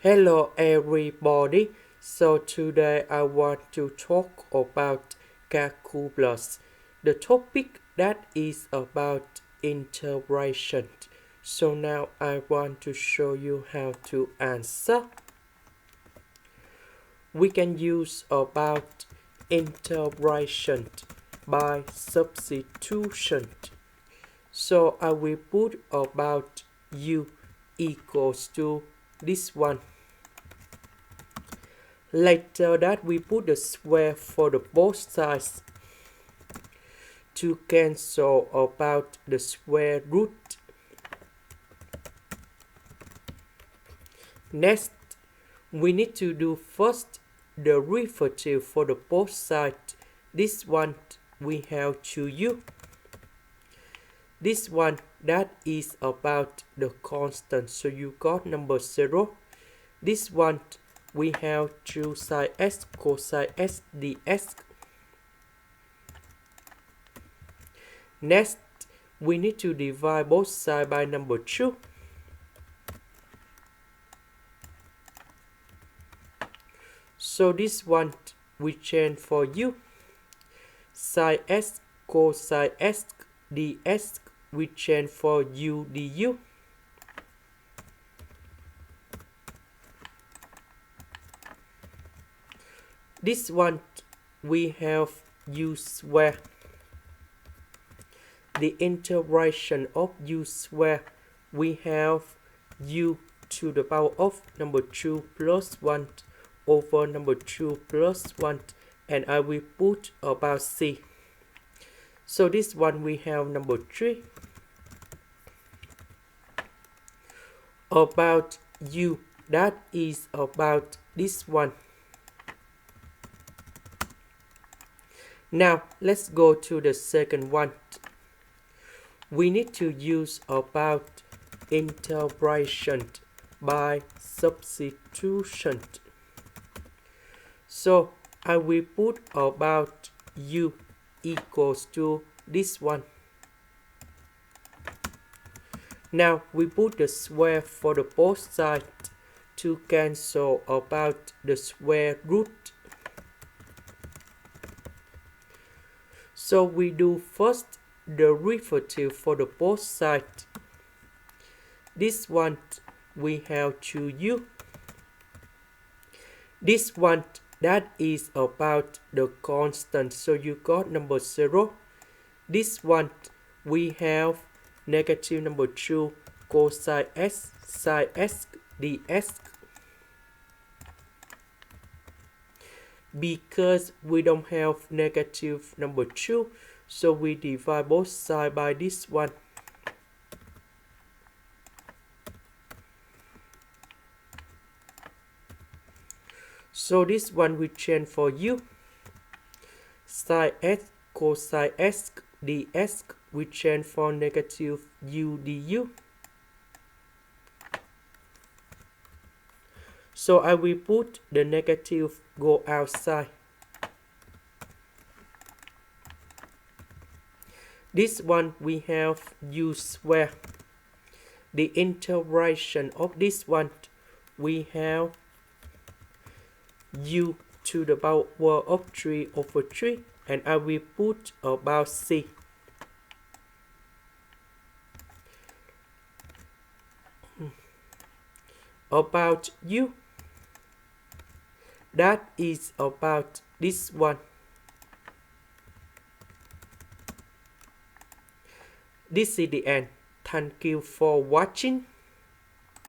Hello everybody, so today I want to talk about calculus, the topic that is about integration. So now I want to show you how to answer. We can use about integration by substitution. So I will put about u equals to this one. Later that we put the square for the both sides to cancel about the square root. Next, we need to do first the derivative for the both sides. This one we have to u. This one that is about the constant, so you got number 0. This one we have 2 sin x cosine x dx. Next, we need to divide both sides by number 2. So this one we change for u. Sin x cosine x dx we change for u du. This one we have u square. The integration of u square we have u to the power of number 2 plus 1 over number 2 plus 1, and I will put about c. So this one we have number 3 about u, that is about this one. Now let's go to the second one. We need to use about integration by substitution. So I will put about u equals to this one. Now we put the square for the both sides to cancel about the square root. So we do first the derivative for the both sides. This one we have 2u. This one that is about the constant, so you got number 0. This one we have negative number 2 cosine x sin x dx. Because we don't have negative number 2, so we divide both sides by this one. So this one we change for u. Sin x cosine x dx we change for negative u du. So I will put the negative go outside. This one we have u square. The integration of this one we have u to the power of 3 over 3, and I will put about c. About u, that is about this one. This is the end. Thank you for watching.